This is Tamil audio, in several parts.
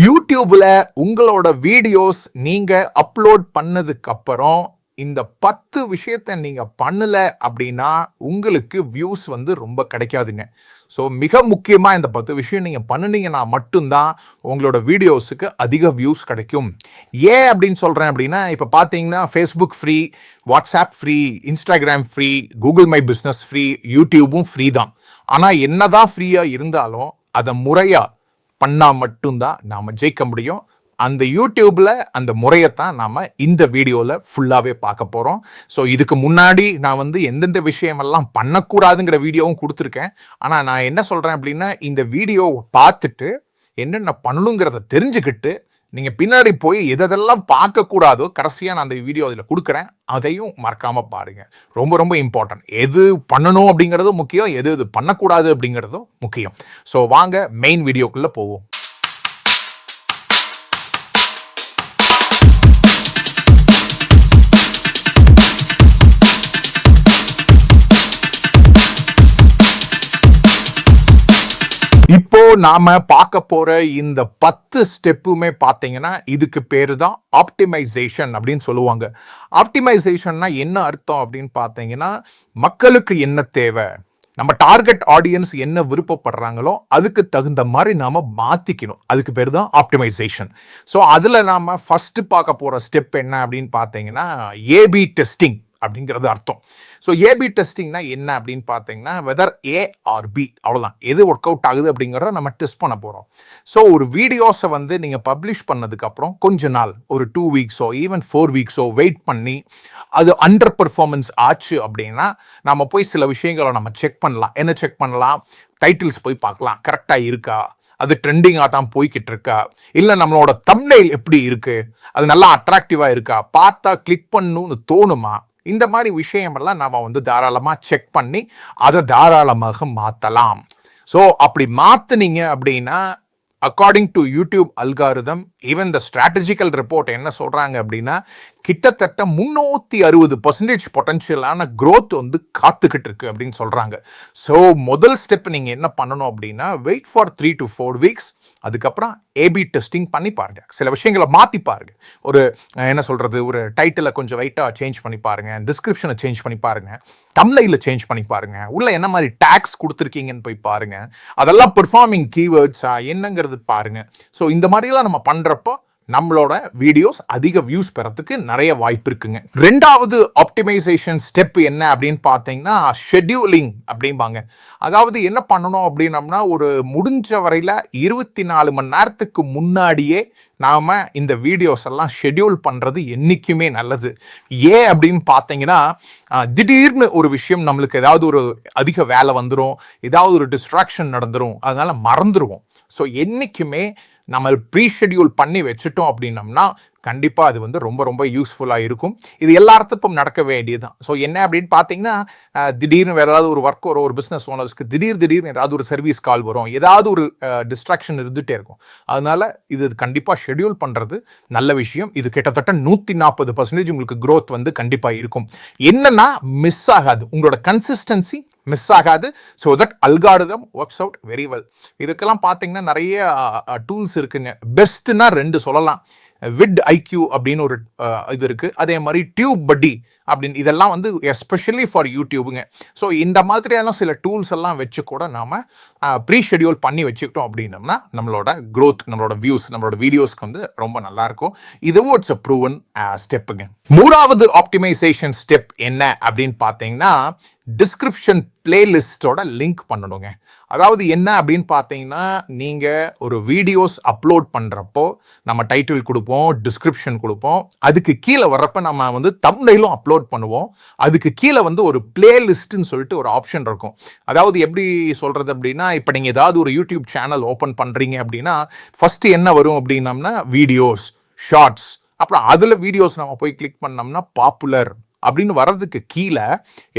யூடியூப்ல உங்களோட வீடியோஸ் நீங்க அப்லோட் பண்ணதுக்கு அப்புறம் இந்த 10 விஷயத்த நீங்க பண்ணல அப்படின்னா உங்களுக்கு வியூஸ் வந்து ரொம்ப கிடைக்காதுங்க. ஸோ மிக முக்கியமா இந்த 10 விஷயம் நீங்க பண்ணுனீங்கன்னா மட்டும்தான் உங்களோட வீடியோஸுக்கு அதிக வியூஸ் கிடைக்கும். ஏன் அப்படின்னு சொல்றேன் அப்படின்னா, இப்ப பாத்தீங்கன்னா Facebook free, WhatsApp free, Instagram free, Google my business free, யூடியூபும் ஃப்ரீ தான். ஆனா என்னதான் ஃப்ரீயா இருந்தாலும் அதை முறையா பண்ணா மட்டும்தான் நாம ஜெயிக்க முடியும். அந்த யூடியூப்ல அந்த முறையத்தான் நாம இந்த வீடியோல ஃபுல்லாவே பார்க்க போறோம். ஸோ இதுக்கு முன்னாடி நான் வந்து எந்தெந்த விஷயமெல்லாம் பண்ணக்கூடாதுங்கிற வீடியோவும் கொடுத்துருக்கேன். ஆனா நான் என்ன சொல்றேன் அப்படின்னா, இந்த வீடியோவை பார்த்துட்டு என்னென்ன பண்ணணுங்கிறத தெரிஞ்சுக்கிட்டு நீங்க பின்னாடி போய் எதெல்லாம் பார்க்கக்கூடாதோ கடைசியா நான் அந்த வீடியோ அதில் கொடுக்குறேன், அதையும் மறக்காம பாருங்க. ரொம்ப ரொம்ப இம்பார்ட்டன்ட். எது பண்ணணும் அப்படிங்கிறதும் முக்கியம், எது எது பண்ணக்கூடாது அப்படிங்கிறதும் முக்கியம். ஸோ வாங்க மெயின் வீடியோக்குள்ள போவோம். இப்போ நாம பார்க்க போற இந்த 10 ஸ்டெப்புமே பார்த்தீங்கன்னா இதுக்கு பேரு தான் ஆப்டிமைசேஷன் அப்படின்னு சொல்லுவாங்க. ஆப்டிமைசேஷன்னா என்ன அர்த்தம் அப்படின்னு பார்த்தீங்கன்னா, மக்களுக்கு என்ன தேவை, நம்ம டார்கெட் ஆடியன்ஸ் என்ன விருப்பப்படுறாங்களோ அதுக்கு தகுந்த மாதிரி நாம மாத்திக்கணும். அதுக்கு பேர் தான் ஆப்டிமைசேஷன். ஸோ அதுல நாம ஃபர்ஸ்ட் பார்க்க போற ஸ்டெப் என்ன அப்படின்னு பார்த்தீங்கன்னா, ஏபி டெஸ்டிங் அப்படிங்கிறது அர்த்தம். ஸோ ஏபி டெஸ்டிங்னா என்ன அப்படின்னு பார்த்தீங்கன்னா, வெதர் ஏ ஆர் பி, அவ்வளோதான். எது ஒர்க் அவுட் ஆகுது அப்படிங்கிறத நம்ம டெஸ்ட் பண்ண போகிறோம். ஸோ ஒரு வீடியோஸை வந்து நீங்கள் பப்ளிஷ் பண்ணதுக்கப்புறம் கொஞ்ச நாள், ஒரு 2 வீக்ஸோ ஈவன் 4 வீக்ஸோ வெயிட் பண்ணி அது அண்டர் பெர்ஃபார்மன்ஸ் ஆச்சு அப்படின்னா நம்ம போய் சில விஷயங்களை நம்ம செக் பண்ணலாம். என்ன செக் பண்ணலாம்? டைட்டில்ஸ் போய் பார்க்கலாம், கரெக்டாக இருக்கா, அது ட்ரெண்டிங்காக தான் போய்கிட்டு இருக்கா, இல்லை நம்மளோட தம்ப்நெயில் எப்படி இருக்கு, அது நல்லா அட்ராக்டிவாக இருக்கா, பார்த்தா கிளிக் பண்ணணும்னு தோணுமா, இந்த மாதிரி விஷயமெல்லாம் நம்ம வந்து தாராளமாக செக் பண்ணி அதை தாராளமாக மாற்றலாம். ஸோ அப்படி மாற்றினீங்க அப்படின்னா, according to YouTube algorithm, even the strategical report என்ன சொல்கிறாங்க அப்படின்னா, கிட்டத்தட்ட 360% பொட்டன்ஷியலான க்ரோத் வந்து காத்துக்கிட்டு இருக்கு அப்படின்னு சொல்கிறாங்க. ஸோ முதல் ஸ்டெப் நீங்கள் என்ன பண்ணணும் அப்படின்னா, வெயிட் ஃபார் 3 to 4 வீக்ஸ். அதுக்கப்புறம் ஏபி டெஸ்டிங் பண்ணி பாருங்க, சில விஷயங்களை மாற்றி பாருங்க. ஒரு என்ன சொல்றது, ஒரு டைட்டிலை கொஞ்சம் வெயிட்டாக சேஞ்ச் பண்ணி பாருங்க, டிஸ்கிரிப்ஷனை சேஞ்ச் பண்ணி பாருங்க, தம்ப்நெயிலை சேஞ்ச் பண்ணி பாருங்க, உள்ள என்ன மாதிரி டேக்ஸ் கொடுத்துருக்கீங்கன்னு போய் பாருங்க, அதெல்லாம் பெர்ஃபார்மிங் கீவேர்ட்ஸா என்னங்கிறது பாருங்க. ஸோ இந்த மாதிரிலாம் நம்ம பண்றப்போ நம்மளோட வீடியோஸ் அதிக வியூஸ் பெறத்துக்கு நிறைய வாய்ப்பு இருக்குங்க. ரெண்டாவது ஆப்டிமைசேஷன் ஸ்டெப் என்ன அப்படின்னு பார்த்தீங்கன்னா, ஷெட்யூலிங் அப்படிம்பாங்க. அதாவது என்ன பண்ணணும் அப்படின்னம்னா, ஒரு முடிஞ்ச வரையில் 24 மணி நேரத்துக்கு முன்னாடியே நாம இந்த வீடியோஸ் எல்லாம் ஷெட்யூல் பண்றது என்னைக்குமே நல்லது. ஏன் அப்படின்னு பார்த்தீங்கன்னா, திடீர்னு ஒரு விஷயம் நம்மளுக்கு ஏதாவது ஒரு அதிக வேலை வந்துடும், ஏதாவது ஒரு டிஸ்ட்ராக்ஷன் நடந்துடும், அதனால மறந்துடுவோம். ஸோ என்னைக்குமே நம்ம ப்ரீ ஷெட்யூல் பண்ணி வச்சுட்டோம் அப்படின்னம்னா கண்டிப்பாக அது வந்து ரொம்ப ரொம்ப யூஸ்ஃபுல்லாக இருக்கும். இது எல்லாத்துக்கும் நடக்க வேண்டியதுதான். ஸோ என்ன அப்படின்னு பார்த்தீங்கன்னா, திடீர்னு வேறு ஏதாவது ஒரு ஒர்க் வரும், ஒரு பிஸ்னஸ் ஓனர்ஸ்க்கு திடீர்னு ஏதாவது ஒரு சர்வீஸ் கால் வரும், ஏதாவது ஒரு டிஸ்ட்ராக்ஷன் இருந்துகிட்டே இருக்கும். அதனால இது கண்டிப்பாக ஷெட்யூல் பண்ணுறது நல்ல விஷயம். இது கிட்டத்தட்ட 140% உங்களுக்கு க்ரோத் வந்து கண்டிப்பாக இருக்கும். என்னன்னா மிஸ் ஆகாது, உங்களோட கன்சிஸ்டன்சி மிஸ் ஆகாது. So that algorithm works out very well. இதுக்கெல்லாம் பார்த்தீங்கன்னா நிறைய டூல்ஸ் இருக்குங்க. பெஸ்ட்னா 2 சொல்லலாம். விட் ஐக்யூ அப்படின்னு ஒரு இது இருக்கு, அதே மாதிரி டியூப் பட்டி அப்படின்னு, இதெல்லாம் வந்து எஸ்பெஷலி ஃபார் யூடியூபுங்க. ஸோ இந்த மாதிரியான சில டூல்ஸ் எல்லாம் வச்சு கூட நாம ப்ரீ ஷெட்யூல் பண்ணி வச்சுக்கிட்டோம் அப்படின்னம்னா நம்மளோட க்ரோத், நம்மளோட வியூஸ், நம்மளோட வீடியோஸ்க்கு வந்து ரொம்ப நல்லா இருக்கும். இதுவும் இட்ஸ் அ ப்ரூவன் ஸ்டெப்புங்க. மூணாவது ஆப்டிமைசேஷன் ஸ்டெப் என்ன அப்படின்னு பார்த்தீங்கன்னா, டிஸ்கிரிப்ஷன் பிளேலிஸ்டோட லிங்க் பண்ணணுங்க. அதாவது என்ன அப்படின்னு பார்த்தீங்கன்னா, நீங்கள் ஒரு வீடியோஸ் அப்லோட் பண்ணுறப்போ நம்ம டைட்டில் கொடுப்போம், டிஸ்கிரிப்ஷன் கொடுப்போம், அதுக்கு கீழே வர்றப்ப நம்ம வந்து தம்ப்நெயிலும் அப்லோட் பண்ணுவோம். அதுக்கு கீழே வந்து ஒரு பிளேலிஸ்ட்னு சொல்லிட்டு ஒரு ஆப்ஷன் இருக்கும். அதாவது எப்படி சொல்கிறது அப்படின்னா, இப்போ நீங்கள் ஏதாவது ஒரு யூடியூப் சேனல் ஓப்பன் பண்ணுறீங்க அப்படின்னா ஃபஸ்ட்டு என்ன வரும் அப்படின்னம்னா வீடியோஸ், ஷார்ட்ஸ், அப்புறம் அதில் வீடியோஸ் நம்ம போய் கிளிக் பண்ணோம்னா பாப்புலர் அப்படின்னு வர்றதுக்கு கீழே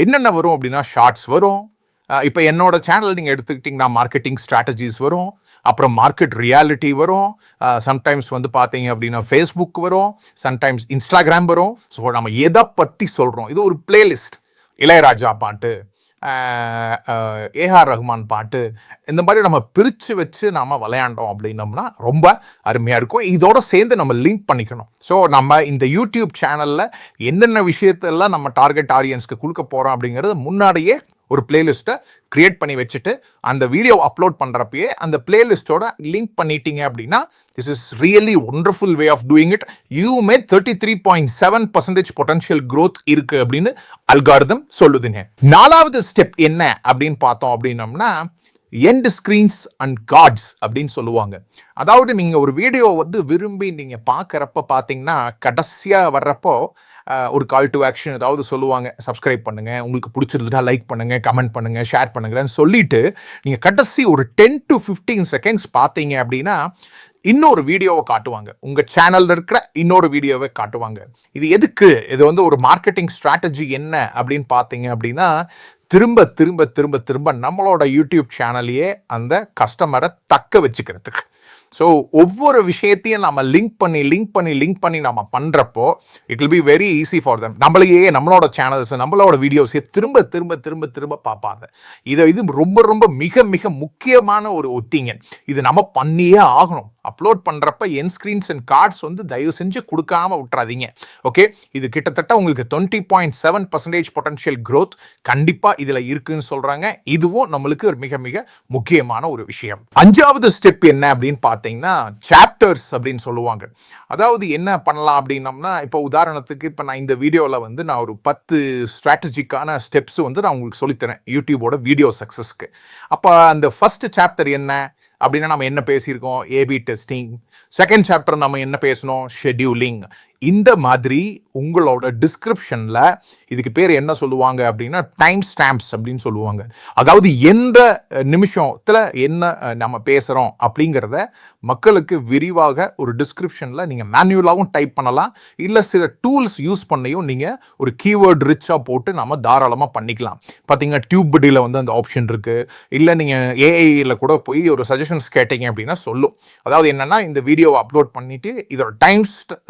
என்னென்ன வரும் அப்படின்னா ஷார்ட்ஸ் வரும். இப்போ என்னோட சேனல் நீங்கள் எடுத்துக்கிட்டிங்கன்னா மார்க்கெட்டிங் ஸ்ட்ராட்டஜிஸ் வரும், அப்புறம் மார்க்கெட் ரியாலிட்டி வரும், சம்டைம்ஸ் வந்து பார்த்தீங்க அப்படின்னா ஃபேஸ்புக் வரும், சம்டைம்ஸ் இன்ஸ்டாகிராம் வரும். ஸோ நம்ம எதை பற்றி சொல்கிறோம், இது ஒரு பிளேலிஸ்ட். இளையராஜா பாட்டு, ஏஆர் ரஹ்மான் பாட்டு, இந்த மாதிரி நம்ம பிரித்து வச்சு நம்ம விளையாண்டோம் அப்படின்னோம்னா ரொம்ப அருமையாக இருக்கும். இதோட சேர்ந்து நம்ம லிங்க் பண்ணிக்கணும். ஸோ நம்ம இந்த யூடியூப் சேனலில் என்னென்ன விஷயத்தெல்லாம் நம்ம டார்கெட் ஆடியன்ஸ்க்கு கொடுக்க போகிறோம் அப்படிங்கிறது முன்னாடியே ஒரு பிளேலிஸ்ட்டை கிரியேட் பண்ணி வச்சுட்டு அந்த வீடியோ அப்லோட் பண்ணுறப்பயே அந்த பிளேலிஸ்ட்டோட லிங்க் பண்ணிட்டீங்க அப்படின்னா this is really wonderful way of doing it. You may 33.7% potential growth இருக்கு அப்படின்னு அல்காரிதம் சொல்லுதுங்க. 4வது ஸ்டெப் என்ன அப்படின்னு பார்த்தோம் அப்படின்னம்னா எண்ட் ஸ்க்ரீன்ஸ் அண்ட் கார்ட்ஸ் அப்படின்னு சொல்லுவாங்க. அதாவது நீங்கள் ஒரு வீடியோ வந்து விரும்பி நீங்கள் பார்க்குறப்ப பார்த்தீங்கன்னா கடைசியாக வர்றப்போ ஒரு கால் டு ஆக்ஷன் ஏதாவது சொல்லுவாங்க. சப்ஸ்கிரைப் பண்ணுங்கள், உங்களுக்கு பிடிச்சிருந்தா லைக் பண்ணுங்கள், கமெண்ட் பண்ணுங்கள், ஷேர் பண்ணுங்கன்னு சொல்லிட்டு நீங்கள் கடைசி ஒரு 10 to 15 செகண்ட்ஸ் பார்த்தீங்க அப்படின்னா இன்னொரு வீடியோவை காட்டுவாங்க. உங்கள் சேனலில் இருக்கிற இன்னொரு வீடியோவை காட்டுவாங்க. இது எதுக்கு? இது வந்து ஒரு மார்க்கெட்டிங் ஸ்ட்ராட்டஜி என்ன அப்படின்னு பார்த்தீங்க அப்படின்னா திரும்ப திரும்ப திரும்ப திரும்ப நம்மளோட யூடியூப் சேனல்லையே அந்த கஸ்டமரை தக்க வச்சுக்கிறதுக்கு. ஸோ ஒவ்வொரு விஷயத்தையும் நம்ம லிங்க் பண்ணி நம்ம பண்ணுறப்போ it will be very easy for them. நம்மளையே நம்மளோட சேனல்ஸ் நம்மளோட வீடியோஸை திரும்ப திரும்ப திரும்ப திரும்ப பார்ப்பாங்க. இது ரொம்ப ரொம்ப மிக மிக முக்கியமான ஒரு ஒத்திங்க. இது நம்ம பண்ணியே ஆகணும். அப்லோட் பண்ணுறப்ப என் ஸ்க்ரீன்ஸ் அண்ட் கார்ட்ஸ் வந்து தயவு செஞ்சு கொடுக்காம விட்டுறாதீங்க. ஓகே, இது கிட்டத்தட்ட உங்களுக்கு 20.7% பொட்டன்ஷியல் க்ரோத் கண்டிப்பாக இதில் இருக்குன்னு சொல்கிறாங்க. இதுவும் நம்மளுக்கு ஒரு மிக மிக முக்கியமான ஒரு விஷயம். 5வது ஸ்டெப் என்ன அப்படின்னு பார்த்தீங்கன்னா சாப்டர்ஸ் அப்படின்னு சொல்லுவாங்க. அதாவது என்ன பண்ணலாம் அப்படின்னம்னா இப்போ உதாரணத்துக்கு இப்போ நான் இந்த வீடியோவில் வந்து நான் ஒரு 10 ஸ்ட்ராட்டஜிக்கான ஸ்டெப்ஸ் வந்து நான் உங்களுக்கு சொல்லித்தரேன் யூடியூபோட வீடியோ சக்ஸஸ்க்கு. அப்போ அந்த ஃபர்ஸ்ட் சாப்டர் என்ன அப்படின்னா நம்ம என்ன பேசியிருக்கோம்? AB testing. செகண்ட் சாப்டர் நம்ம என்ன பேசணும்? ஷெட்யூலிங். இந்த மாதிரி உங்களோட டிஸ்கிரிப்ஷனில் இதுக்கு பேர் என்ன சொல்லுவாங்க அப்படின்னா டைம் ஸ்டாம்ப்ஸ் அப்படின்னு சொல்லுவாங்க. அதாவது எந்த நிமிஷத்தில் என்ன நம்ம பேசுகிறோம் அப்படிங்கிறத மக்களுக்கு விரிவாக ஒரு டிஸ்கிரிப்ஷனில் நீங்கள் மேனுவலாகவும் டைப் பண்ணலாம், இல்லை சில டூல்ஸ் யூஸ் பண்ணியும் நீங்கள் ஒரு கீவேர்ட் ரிச்சாக போட்டு நம்ம தாராளமாக பண்ணிக்கலாம். பார்த்தீங்கன்னா டியூப்படியில் வந்து அந்த ஆப்ஷன் இருக்குது. இல்லை நீங்கள் ஏஐயில் கூட போய் ஒரு சஜஷன்ஸ் கேட்டீங்க அப்படின்னா சொல்லும். அதாவது என்னென்னா இந்த வீடியோவை அப்லோட் பண்ணிவிட்டு இதோட டைம்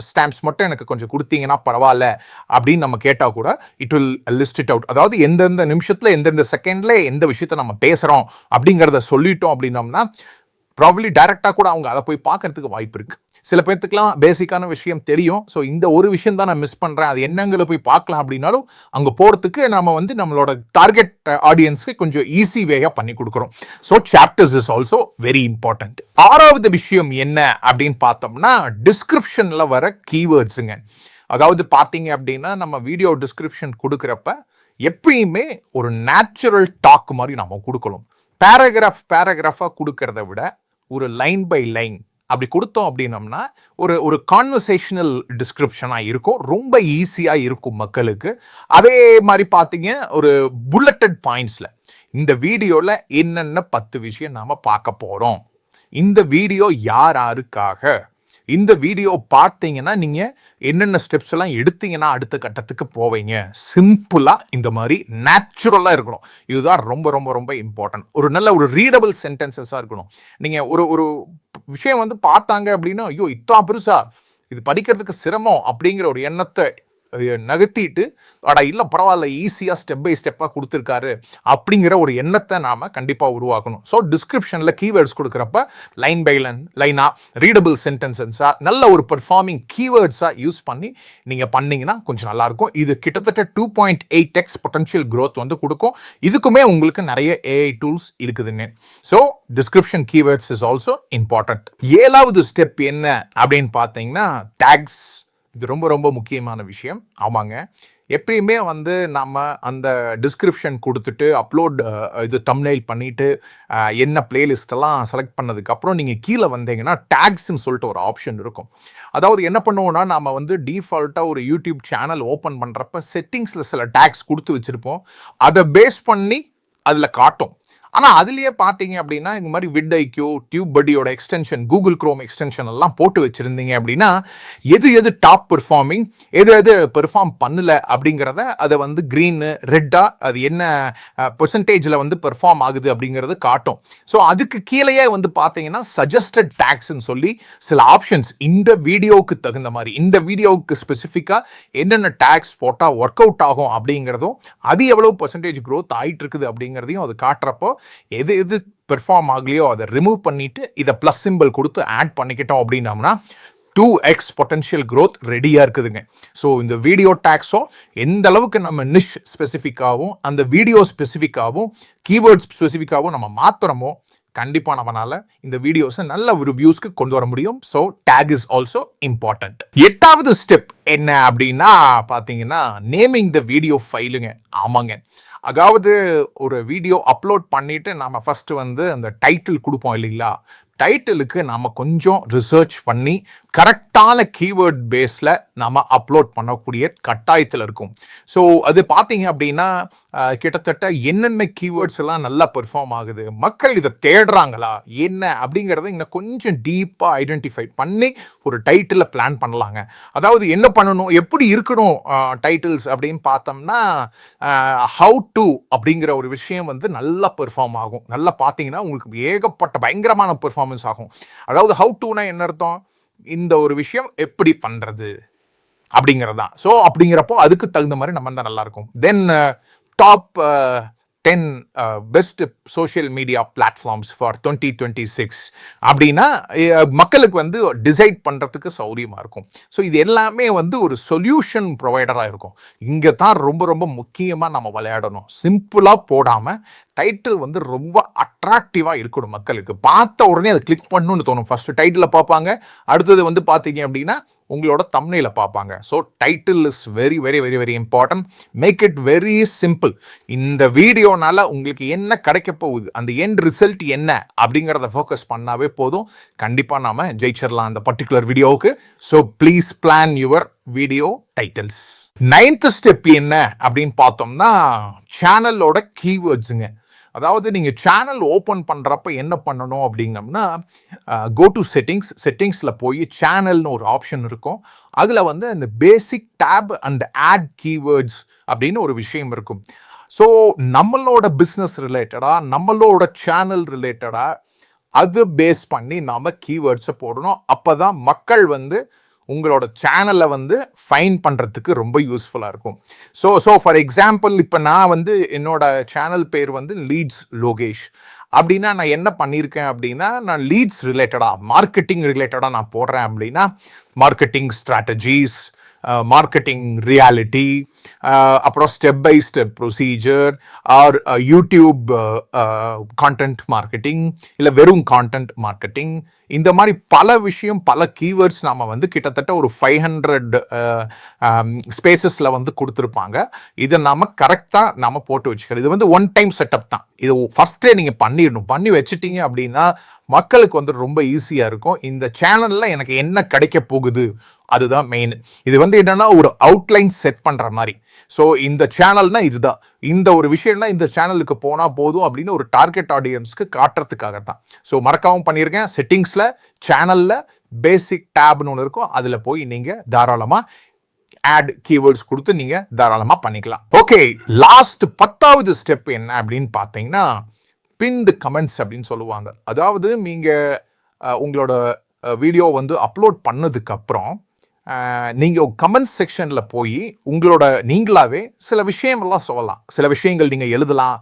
ஸ்டாம்ப்ஸ் மட்டும் எனக்கு கொஞ்சம் கொடுத்தீங்கன்னா பரவாயில்ல அப்படின்னு நம்ம கேட்டால் கூட it will list it out. அதாவது எந்தெந்த நிமிஷத்தில் எந்தெந்த செகண்ட்ல எந்த விஷயத்தை நம்ம பேசுகிறோம் அப்படிங்கிறத சொல்லிட்டோம் அப்படின்னோம்னா ப்ராபப்லி டைரெக்டாக கூட அவங்க அதை போய் பார்க்கறதுக்கு வாய்ப்பு இருக்குது. சில பேர்த்துக்கெலாம் பேசிக்கான விஷயம் தெரியும். ஸோ இந்த ஒரு விஷயம் தான் நான் மிஸ் பண்ணுறேன், அது என்னங்களை போய் பார்க்கலாம் அப்படின்னாலும் அங்கே போகிறதுக்கு நம்ம வந்து நம்மளோட டார்கெட் ஆடியன்ஸ்க்கு கொஞ்சம் ஈஸி வேயாக பண்ணி கொடுக்குறோம். So chapters is also very important. 6வது விஷயம் என்ன அப்படின்னு பார்த்தோம்னா டிஸ்கிரிப்ஷனில் வர கீவேர்ட்ஸுங்க. அதாவது பார்த்தீங்க அப்படின்னா நம்ம வீடியோ டிஸ்கிரிப்ஷன் கொடுக்குறப்ப எப்பயுமே ஒரு நேச்சுரல் டாக் மாதிரி நம்ம கொடுக்கணும். பேராகிராஃபாக கொடுக்கறத விட ஒரு லைன் பை லைன் அப்படி கொடுத்தோம் அப்படின்னம்னா ஒரு கான்வர்சேஷனல் டிஸ்கிரிப்ஷனாக இருக்கும், ரொம்ப ஈஸியாக இருக்கும் மக்களுக்கு. அதே மாதிரி பார்த்தீங்க ஒரு புல்லட்டட் பாயிண்ட்ஸில் இந்த வீடியோவில் என்னென்ன 10 விஷயம் நாம் பார்க்க போகிறோம், இந்த வீடியோ யாருக்காக, இந்த வீடியோ பார்த்தீங்கன்னா நீங்கள் என்னென்ன ஸ்டெப்ஸ் எல்லாம் எடுத்தீங்கன்னா அடுத்த கட்டத்துக்கு போவீங்க. சிம்பிளாக இந்த மாதிரி நேச்சுரலாக இருக்கணும். இதுதான் ரொம்ப ரொம்ப ரொம்ப இம்பார்ட்டன்ட். ஒரு நல்ல ஒரு ரீடபிள் சென்டென்சஸாக இருக்கணும். நீங்கள் ஒரு விஷயம் வந்து பார்த்தாங்க அப்படின்னா ஐயோ இத்தா பெருசா, இது படிக்கிறதுக்கு சிரமம் அப்படிங்கிற ஒரு எண்ணத்தை நகர்த்திட்டு இல்லை பரவாயில்ல ஈஸியாக ஸ்டெப் பை ஸ்டெப்பாக கொடுத்துருக்காரு அப்படிங்கிற ஒரு எண்ணத்தை நாம் கண்டிப்பாக உருவாக்கணும். ஸோ டிஸ்கிரிப்ஷனில் கீவேர்ட்ஸ் கொடுக்குறப்ப லைன் பை லைனாக ரீடபிள் சென்டென்சஸாக நல்ல ஒரு பெர்ஃபார்மிங் கீவேர்ட்ஸாக யூஸ் பண்ணி நீங்கள் பண்ணிங்கன்னா கொஞ்சம் நல்லாயிருக்கும். இது கிட்டத்தட்ட 2.8x பொட்டன்ஷியல் க்ரோத் வந்து கொடுக்கும். இதுக்குமே உங்களுக்கு நிறைய ஏஐ டூல்ஸ் இருக்குதுங்க. So description keywords is also important. 7வது ஸ்டெப் என்ன அப்படின்னு பார்த்தீங்கன்னா டேக்ஸ். இது ரொம்ப ரொம்ப முக்கியமான விஷயம். ஆமாங்க, எப்பயுமே வந்து நம்ம அந்த டிஸ்கிரிப்ஷன் கொடுத்துட்டு அப்லோட் இது தம்ப்நெயில் பண்ணிவிட்டு என்ன பிளேலிஸ்டெல்லாம் செலக்ட் பண்ணதுக்கப்புறம் நீங்கள் கீழே வந்தீங்கன்னா டேக்ஸ்ன்னு சொல்லிட்டு ஒரு ஆப்ஷன் இருக்கும். அதாவது என்ன பண்ணுவோம்னா நம்ம வந்து டிஃபால்ட்டாக ஒரு யூடியூப் சேனல் ஓப்பன் பண்ணுறப்ப செட்டிங்ஸில் சில டேக்ஸ் கொடுத்து வச்சுருப்போம். அதை பேஸ் பண்ணி அதில் காட்டும். ஆனால் அதுலேயே பார்த்தீங்க அப்படின்னா இந்த மாதிரி விட் ஐக்யூ, டியூப் பட்டியோட எக்ஸ்டென்ஷன், கூகுள் குரோம் எக்ஸ்டென்ஷன் எல்லாம் போட்டு வச்சுருந்தீங்க அப்படின்னா எது டாப் பெர்ஃபார்மிங், எது பெர்ஃபார்ம் பண்ணல அப்படிங்கிறத அதை வந்து க்ரீனு ரெட்டாக அது என்ன பெர்சன்டேஜில் வந்து பெர்ஃபார்ம் ஆகுது அப்படிங்கிறது காட்டும். ஸோ அதுக்கு கீழேயே வந்து பார்த்தீங்கன்னா சஜஸ்டட் டேக்ஸ்ன்னு சொல்லி சில ஆப்ஷன்ஸ் இந்த வீடியோவுக்கு தகுந்த மாதிரி, இந்த வீடியோவுக்கு ஸ்பெசிஃபிக்காக என்னென்ன டேக்ஸ் போட்டால் ஒர்க் அவுட் ஆகும் அப்படிங்கிறதும், அது எவ்வளோ பெர்சன்டேஜ் க்ரோத் ஆகிட்டு இருக்குது அப்படிங்கிறதையும் அது காட்டுறப்போ எது பெர்ஃபார்ம் ஆகலையோ அதை ரிமூவ் பண்ணிட்டு இதை ப்ளஸ் சிம்பிள் கொடுத்து ஆட் பண்ணிக்கிட்டோம் அப்படின்னம்னா 2x பொட்டன்ஷியல் க்ரோத் ரெடியாக இருக்குதுங்க. ஸோ இந்த வீடியோ டேக்ஸோ எந்த அளவுக்கு நம்ம நிஷ் ஸ்பெசிஃபிக்காகவும் அந்த வீடியோ ஸ்பெசிஃபிக்காகவும் கீவேர்ட்ஸ் ஸ்பெசிஃபிக்காகவும் நம்ம மாற்றுறோமோ கண்டிப்பாக நம்மளால இந்த வீடியோஸை நல்ல ஒரு வியூஸ்க்கு கொண்டு வர முடியும். So tag is also important. 8வது ஸ்டெப் என்ன அப்படின்னா பார்த்தீங்கன்னா நேமிங் த வீடியோ ஃபைலுங்க. ஆமாங்க, அதாவது ஒரு வீடியோ அப்லோட் பண்ணிட்டு நம்ம ஃபர்ஸ்ட் வந்து அந்த டைட்டில் கொடுப்போம் இல்லைங்களா, டைட்டிலுக்கு நம்ம கொஞ்சம் ரிசர்ச் பண்ணி கரெக்டான கீவேர்ட் பேஸில் நம்ம அப்லோட் பண்ணக்கூடிய கட்டாயத்தில் இருக்கும். ஸோ அது பார்த்தீங்க அப்படின்னா கிட்டத்தட்ட என்னென்ன கீவேர்ட்ஸ் எல்லாம் நல்லா பெர்ஃபார்ம் ஆகுது, மக்கள் இதை தேடுறாங்களா என்ன அப்படிங்கிறத இன்னும் கொஞ்சம் டீப்பாக ஐடென்டிஃபை பண்ணி ஒரு டைட்டிலை பிளான் பண்ணலாங்க. அதாவது என்ன பண்ணணும், எப்படி இருக்கணும் டைட்டில்ஸ் அப்படின்னு பார்த்தோம்னா ஹவு டு அப்படிங்கிற ஒரு விஷயம் வந்து நல்லா பெர்ஃபார்ம் ஆகும். நல்லா பார்த்தீங்கன்னா உங்களுக்கு ஏகப்பட்ட பயங்கரமான பெர்ஃபார்மன்ஸ் ஆகும். அதாவது ஹவு டுனா என்ன அர்த்தம், இந்த ஒரு விஷயம் எப்படி பண்ணுறது அப்படிங்கிறதான். ஸோ அப்படிங்கிறப்போ அதுக்கு தகுந்த மாதிரி நம்ம தான் நல்லாயிருக்கும். தென் top 10 best social media platforms for 2026 அப்படின்னா மக்களுக்கு வந்து டிசைட் பண்ணுறதுக்கு சௌரியமாக இருக்கும். ஸோ இது எல்லாமே வந்து ஒரு சொல்யூஷன் ப்ரொவைடராக இருக்கும். இங்கே தான் ரொம்ப ரொம்ப முக்கியமாக நம்ம விளையாடணும். சிம்பிளாக போடாமல் டைட்டில் வந்து ரொம்ப அட்ராக்டிவாக இருக்கணும். மக்களுக்கு பார்த்த உடனே அதை கிளிக் பண்ணணும்னு தோணும். ஃபர்ஸ்ட் டைட்டில் பார்ப்பாங்க, அடுத்தது வந்து பார்த்தீங்க அப்படின்னா உங்களோட தம்ப்நெயில பார்ப்பாங்க. So title is very very very very important. Make it வெரி சிம்பிள். இந்த வீடியோனால உங்களுக்கு என்ன கிடைக்க போகுது, அந்த எண்ட் ரிசல்ட் என்ன அப்படிங்கிறத ஃபோக்கஸ் பண்ணாவே போதும். கண்டிப்பாக நாம ஜெயிச்சிடலாம் அந்த பர்டிகுலர் வீடியோவுக்கு. So please plan your video titles. 9th step என்ன அப்படின்னு பார்த்தோம்னா சேனலோட கீவேர்ட்ஸுங்க. அதாவது நீங்கள் சேனல் ஓப்பன் பண்ணுறப்ப என்ன பண்ணணும் அப்படின்னம்னா கோ டு செட்டிங்ஸில் போய் சேனல்னு ஒரு ஆப்ஷன் இருக்கும். அதில் வந்து அந்த பேசிக் டேப் அண்ட் ஆட் கீவேர்ட்ஸ் அப்படின்னு ஒரு விஷயம் இருக்கும். ஸோ நம்மளோட பிஸ்னஸ் ரிலேட்டடாக, நம்மளோட சேனல் ரிலேட்டடாக அது பேஸ் பண்ணி நாம் கீவேர்ட்ஸை போடணும். அப்போ தான் மக்கள் வந்து உங்களோட சேனலை வந்து ஃபைன் பண்ணுறதுக்கு ரொம்ப யூஸ்ஃபுல்லாக இருக்கும். ஸோ ஃபார் எக்ஸாம்பிள் இப்போ நான் வந்து என்னோட சேனல் பேர் வந்து லீட்ஸ் லோகேஷ் அப்படின்னா நான் என்ன பண்ணியிருக்கேன் அப்படின்னா நான் லீட்ஸ் ரிலேட்டடாக மார்க்கெட்டிங் ரிலேட்டடாக நான் போடுறேன் அப்படின்னா மார்க்கெட்டிங் ஸ்ட்ராட்டஜிஸ், மார்க்கெட்டிங் ரியாலிட்டி, அப்புறம் step by step procedure or YouTube content marketing, இல்லை வெறும் கான்டென்ட் மார்க்கெட்டிங், இந்த மாதிரி பல விஷயம் பல கீவேர்ட்ஸ் நாம் வந்து கிட்டத்தட்ட ஒரு 500 ஸ்பேசஸில் வந்து கொடுத்துருப்பாங்க. இதை நாம் கரெக்டாக நாம் போட்டு வச்சுக்கிறோம். இது வந்து ஒன் டைம் செட்டப் தான். இது ஃபஸ்ட்டே நீங்கள் பண்ணிடணும். பண்ணி வச்சுட்டீங்க அப்படின்னா மக்களுக்கு வந்து ரொம்ப ஈஸியாக இருக்கும். இந்த சேனலில் எனக்கு என்ன கிடைக்க போகுது அதுதான் மெயின். இது வந்து என்னன்னா ஒரு அவுட்லைன் செட் பண்ணுற மாதிரி. ஸோ இந்த சேனல்னா இதுதான், இந்த ஒரு விஷயம்னா இந்த சேனலுக்கு போனால் போதும் அப்படின்னு ஒரு டார்கெட் ஆடியன்ஸ்க்கு காட்டுறதுக்காக தான். ஸோ மறக்காமல் பண்ணியிருக்கேன். செட்டிங்ஸில் சேனலில் பேசிக் டேப்னு ஒன்று இருக்கும், அதில் போய் நீங்கள் தாராளமாக ஆட் கீவேர்ட்ஸ் கொடுத்து நீங்கள் தாராளமாக பண்ணிக்கலாம். ஓகே, லாஸ்ட் 10வது ஸ்டெப் என்ன அப்படின்னு பார்த்தீங்கன்னா பின்டு கமெண்ட்ஸ் அப்படின்னு சொல்லுவாங்க. அதாவது நீங்கள் உங்களோட வீடியோ வந்து அப்லோட் பண்ணதுக்கப்புறம் நீங்கள் கமெண்ட் செக்ஷனில் போய் உங்களோட நீங்களாகவே சில விஷயமெல்லாம் சொல்லலாம். சில விஷயங்கள் நீங்கள் எழுதலாம்,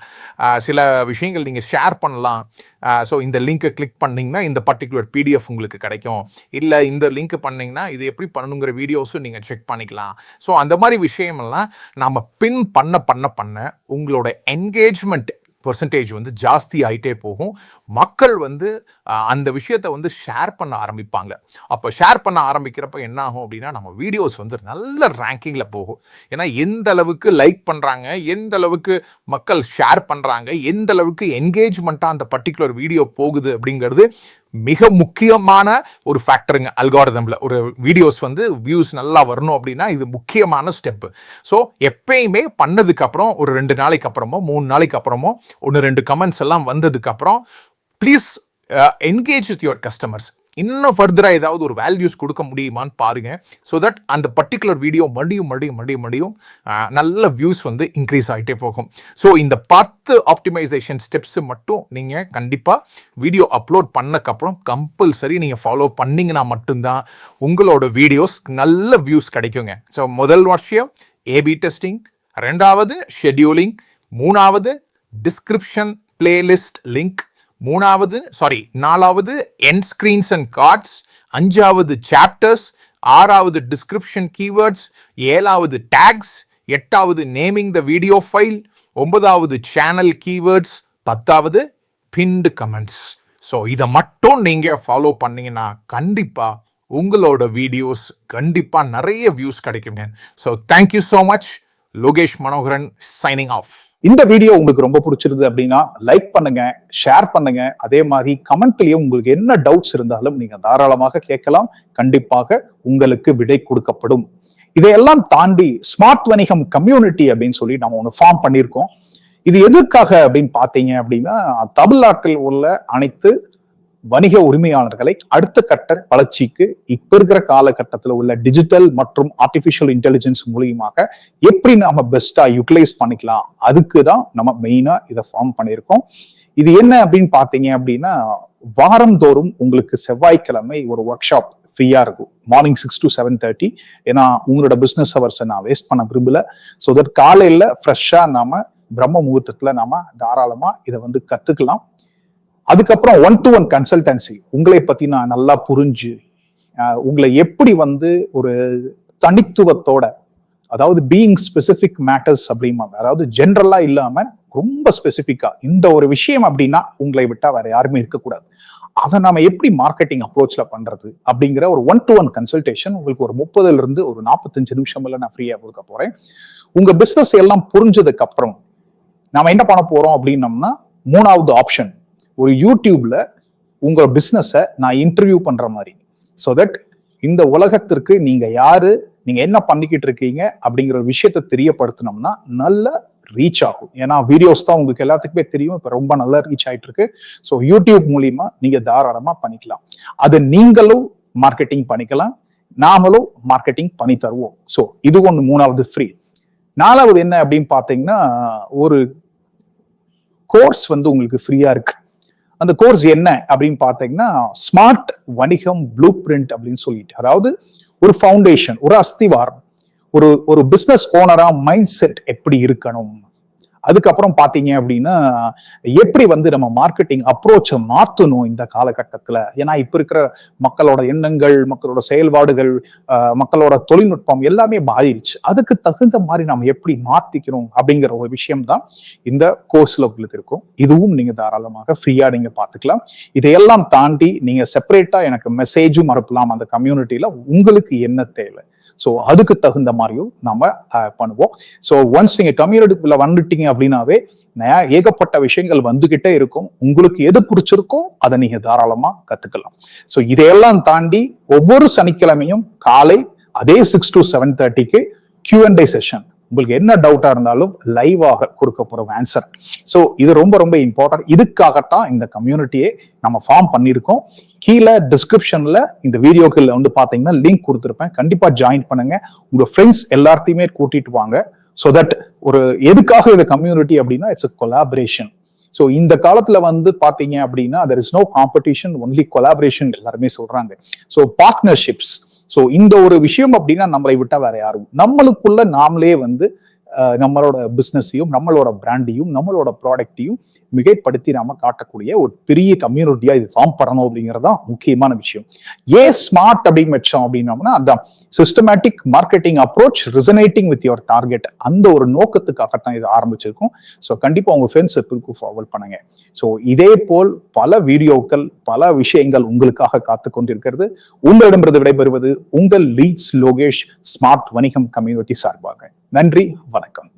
சில விஷயங்கள் நீங்கள் ஷேர் பண்ணலாம். ஸோ இந்த லிங்க்கை கிளிக் பண்ணிங்கன்னா இந்த பர்டிகுலர் பிடிஎஃப் உங்களுக்கு கிடைக்கும், இல்லை இந்த லிங்க் பண்ணிங்கன்னா இது எப்படி பண்ணணுங்கிற வீடியோஸும் நீங்கள் செக் பண்ணிக்கலாம். ஸோ அந்த மாதிரி விஷயமெல்லாம் நம்ம பின் பண்ண உங்களோட என்கேஜ்மெண்ட் பெர்சன்டேஜ் வந்து ஜாஸ்தி ஆகிட்டே போகும். மக்கள் வந்து அந்த விஷயத்தை வந்து ஷேர் பண்ண ஆரம்பிப்பாங்க. அப்போ ஷேர் பண்ண ஆரம்பிக்கிறப்ப என்ன ஆகும் அப்படின்னா நம்ம வீடியோஸ் வந்து நல்ல ரேங்கிங்கில் போகும். ஏன்னா எந்த அளவுக்கு லைக் பண்ணுறாங்க, எந்த அளவுக்கு மக்கள் ஷேர் பண்ணுறாங்க, எந்த அளவுக்கு என்கேஜ்மெண்ட்டாக அந்த பர்டிகுலர் வீடியோ போகுது அப்படிங்கிறது மிக முக்கியமான ஒரு ஃபேக்டருங்க அல்காரிதம்ல. ஒரு வீடியோஸ் வந்து வியூஸ் நல்லா வரணும் அப்படின்னா இது முக்கியமான ஸ்டெப்பு. ஸோ எப்பயுமே பண்ணதுக்கு அப்புறம் ஒரு 2 நாளைக்கு அப்புறமோ 3 நாளைக்கு அப்புறமோ 1-2 கமெண்ட்ஸ் எல்லாம் வந்ததுக்கு அப்புறம் please engage with your customers. இன்னும் ஃபர்தராக ஏதாவது ஒரு வேல்யூஸ் கொடுக்க முடியுமான்னு பாருங்க. ஸோ தட் அந்த பர்டிகுலர் வீடியோ மறுபடியும் நல்ல வியூஸ் வந்து இன்க்ரீஸ் ஆகிட்டே போகும். ஸோ இந்த 10 ஆப்டிமைசேஷன் ஸ்டெப்ஸ் மட்டும் நீங்கள் கண்டிப்பாக வீடியோ அப்லோட் பண்ணக்கப்புறம் கம்பல்சரி நீங்கள் ஃபாலோ பண்ணிங்கன்னா மட்டும்தான் உங்களோட வீடியோஸ் நல்ல வியூஸ் கிடைக்குங்க. ஸோ முதல் விஷயம் ஏபி டெஸ்டிங், 2வது ஷெட்யூலிங், 3வது டிஸ்கிரிப்ஷன் பிளேலிஸ்ட் லிங்க், 4வது எண்ட் ஸ்கிரீன்ஸ் அண்ட் கார்ட்ஸ், 5வது சாப்டர்ஸ், 6வது டிஸ்கிரிப்ஷன் கீவேர்ட்ஸ், 7வது டேக்ஸ், 8வது நேமிங் த வீடியோ ஃபைல், 9வது சேனல் கீவேர்ட்ஸ், 10வது பின்டு கமெண்ட்ஸ். ஸோ இதை மட்டும் நீங்கள் ஃபாலோ பண்ணீங்கன்னா கண்டிப்பாக உங்களோட வீடியோஸ் கண்டிப்பாக நிறைய வியூஸ் கிடைக்குங்க. So thank you so much. Lokesh Manoharan signing off. இந்த வீடியோ உங்களுக்கு ரொம்ப பிடிச்சிருது அப்படின்னா லைக் பண்ணுங்க, ஷேர் பண்ணுங்க. அதே மாதிரி கமெண்ட்லயும் உங்களுக்கு என்ன டவுட்ஸ் இருந்தாலும் நீங்க தாராளமாக கேட்கலாம். கண்டிப்பாக உங்களுக்கு விடை கொடுக்கப்படும். இதையெல்லாம் தாண்டி ஸ்மார்ட் வணிகம் கம்யூனிட்டி அப்படின்னு சொல்லி நம்ம ஒன்று ஃபார்ம் பண்ணியிருக்கோம். இது எதற்காக அப்படின்னு பாத்தீங்க அப்படின்னா, தமிழ்நாட்டில் உள்ள அனைத்து வணிக உரிமையாளர்களை அடுத்த கட்ட வளர்ச்சிக்கு இப்ப இருக்கிற காலகட்டத்தில் உள்ள டிஜிட்டல் மற்றும் ஆர்டிபிஷியல் இன்டெலிஜென்ஸ் மூலியமாக எப்படி நாம பெஸ்டா யூட்டிலைஸ் பண்ணிக்கலாம், அதுக்கு தான் நம்ம மெயினா இதை ஃபார்ம் பண்ணியிருக்கோம். இது என்ன அப்படின்னு பாத்தீங்க அப்படின்னா, வாரந்தோறும் உங்களுக்கு செவ்வாய்க்கிழமை ஒரு ஒர்க் ஷாப் ஃப்ரீயா இருக்கும். Morning 6 to 7:30. ஏன்னா உங்களோட பிசினஸ் ஹவர்ஸை நான் வேஸ்ட் பண்ண விரும்பல. ஸோ தட் காலையில ஃப்ரெஷ்ஷா நாம பிரம்ம முகூர்த்தத்துல நாம தாராளமா இதை வந்து கத்துக்கலாம். அதுக்கப்புறம் 1-to-1 கன்சல்டன்சி, உங்களை பத்தி நான் நல்லா புரிஞ்சு உங்களை எப்படி வந்து ஒரு தனித்துவத்தோட, அதாவது பீயிங் ஸ்பெசிபிக் மேட்டர்ஸ் அப்படிம்பாங்க, அதாவது ஜென்ரலா இல்லாம ரொம்ப ஸ்பெசிபிக்கா இந்த ஒரு விஷயம் அப்படின்னா உங்களை விட்டா வேற யாருமே இருக்கக்கூடாது, அதை நாம எப்படி மார்க்கெட்டிங் அப்ரோச்ல பண்றது அப்படிங்கிற ஒரு 1-to-1 கன்சல்டேஷன் உங்களுக்கு ஒரு 30ல இருந்து ஒரு 45 நிமிஷம்ல நான் ஃப்ரீயா கொடுக்க போறேன். உங்க பிசினஸ் எல்லாம் புரிஞ்சதுக்கு அப்புறம் நாம என்ன பண்ண போறோம் அப்படின்னம்னா, 3வது ஆப்ஷன், ஒரு யூடியூப்ல உங்க பிசினஸை நான் இன்டர்வியூ பண்ற மாதிரி. ஸோ தட் இந்த உலகத்திற்கு நீங்க யாரு, நீங்க என்ன பண்ணிக்கிட்டு இருக்கீங்க அப்படிங்கிற ஒரு விஷயத்த தெரியப்படுத்தினோம்னா நல்ல ரீச் ஆகும். ஏன்னா வீடியோஸ் தான் உங்களுக்கு எல்லாத்துக்குமே தெரியும், இப்ப ரொம்ப நல்லா ரீச் ஆயிட்டு இருக்கு. ஸோ யூடியூப் மூலியமா நீங்க தாராளமா பண்ணிக்கலாம். அது நீங்களும் மார்க்கெட்டிங் பண்ணிக்கலாம், நாமளும் மார்க்கெட்டிங் பண்ணி தருவோம். ஸோ இது ஒன்று 3வது ஃப்ரீ. 4வது என்ன அப்படின்னு பாத்தீங்கன்னா, ஒரு கோர்ஸ் வந்து உங்களுக்கு ஃப்ரீயா இருக்கு. அந்த கோர்ஸ் என்ன அப்படின்னு பாத்தீங்கன்னா, ஸ்மார்ட் வணிகம் ப்ளூ பிரிண்ட் அப்படின்னு சொல்லிட்டு, அதாவது ஒரு ஃபவுண்டேஷன், ஒரு அஸ்திவாரம், ஒரு பிசினஸ் ஓனரா மைண்ட் செட் எப்படி இருக்கணும், அதுக்கப்புறம் பாத்தீங்க அப்படின்னா எப்படி வந்து நம்ம மார்க்கெட்டிங் அப்ரோச்சை மாத்தணும் இந்த காலகட்டத்துல. ஏன்னா இப்ப இருக்கிற மக்களோட எண்ணங்கள், மக்களோட செயல்பாடுகள், மக்களோட தொழில்நுட்பம் எல்லாமே மாறிடுச்சு. அதுக்கு தகுந்த மாதிரி நம்ம எப்படி மாத்திக்கணும் அப்படிங்கிற ஒரு விஷயம் தான் இந்த கோர்ஸ்ல உங்களுக்கு இருக்கும். இதுவும் நீங்க தாராளமாக ஃப்ரீயா நீங்க பாத்துக்கலாம். இதையெல்லாம் தாண்டி நீங்க செப்பரேட்டா எனக்கு மெசேஜும் அனுப்பலாம் அந்த கம்யூனிட்டியில, உங்களுக்கு என்ன தேவை. ஸோ அதுக்கு தகுந்த மாதிரியும் நம்ம பண்ணுவோம். ஸோ ஒன்ஸ் நீங்க கம்யூனிட்டிக்குள்ள வந்துட்டீங்க அப்படின்னாவே ஏகப்பட்ட விஷயங்கள் வந்துகிட்டே இருக்கும். உங்களுக்கு எது பிடிச்சிருக்கோ அதை நீங்க தாராளமா கத்துக்கலாம். ஸோ இதையெல்லாம் தாண்டி ஒவ்வொரு சனிக்கிழமையும் காலை அதே 6 to 7:30 Q&A செஷன், உங்களுக்கு என்ன டவுட்டா இருந்தாலும் லைவாக கொடுக்க போறோம் ஆன்சர். ஸோ இது ரொம்ப ரொம்ப இம்பார்ட்டன்ட். இதுக்காகத்தான் இந்த கம்யூனிட்டியை நம்ம ஃபார்ம் பண்ணியிருக்கோம். கீழே டிஸ்கிரிப்ஷன்ல இந்த வீடியோக்குள்ள வந்து பாத்தீங்கன்னா லிங்க் கொடுத்துருப்பேன். கண்டிப்பா ஜாயின் பண்ணுங்க, உங்க ஃப்ரெண்ட்ஸ் எல்லாத்தையுமே கூட்டிட்டு வாங்க. ஸோ தட் ஒரு எதுக்காக இந்த கம்யூனிட்டி அப்படின்னா, இட்ஸ் a கொலாபரேஷன். ஸோ இந்த காலத்துல வந்து பாத்தீங்க அப்படின்னா there is no competition, only collaboration எல்லாருமே சொல்றாங்க. ஸோ பார்ட்னர்ஷிப்ஸ், ஸோ இந்த ஒரு விஷயம் அப்படின்னா நம்மளை விட்டா வேற யாரும், நம்மளுக்குள்ள நாமளே வந்து நம்மளோட பிசினஸையும் நம்மளோட பிராண்டையும் நம்மளோட ப்ராடக்டையும் மிகைப்படுத்தி நாம காட்டக்கூடிய ஒரு பெரிய கம்யூனிட்டியா இது ஃபார்ம் பண்ணணும் அப்படிங்கறதான் முக்கியமான விஷயம். ஏன் ஸ்மார்ட் அப்படின்னு வச்சோம் அப்படின்னோம்னா, அதான் systematic marketing approach resonating with your target, அந்த ஒரு நோக்கத்துக்காகத்தான் இது ஆரம்பிச்சிருக்கும். ஸோ கண்டிப்பா உங்க ஃப்ரெண்ட்ஸுக்கு ஃபார்வர்ட் பண்ணுங்க. ஸோ இதே போல் பல வீடியோக்கள், பல விஷயங்கள் உங்களுக்காக காத்து கொண்டிருக்கிறது. உங்களிடமிருந்து விடைபெறுவது உங்கள் லீட்ஸ் லோகேஷ், ஸ்மார்ட் வணிகம் கம்யூனிட்டி சார்பாக. நன்றி, வணக்கம்.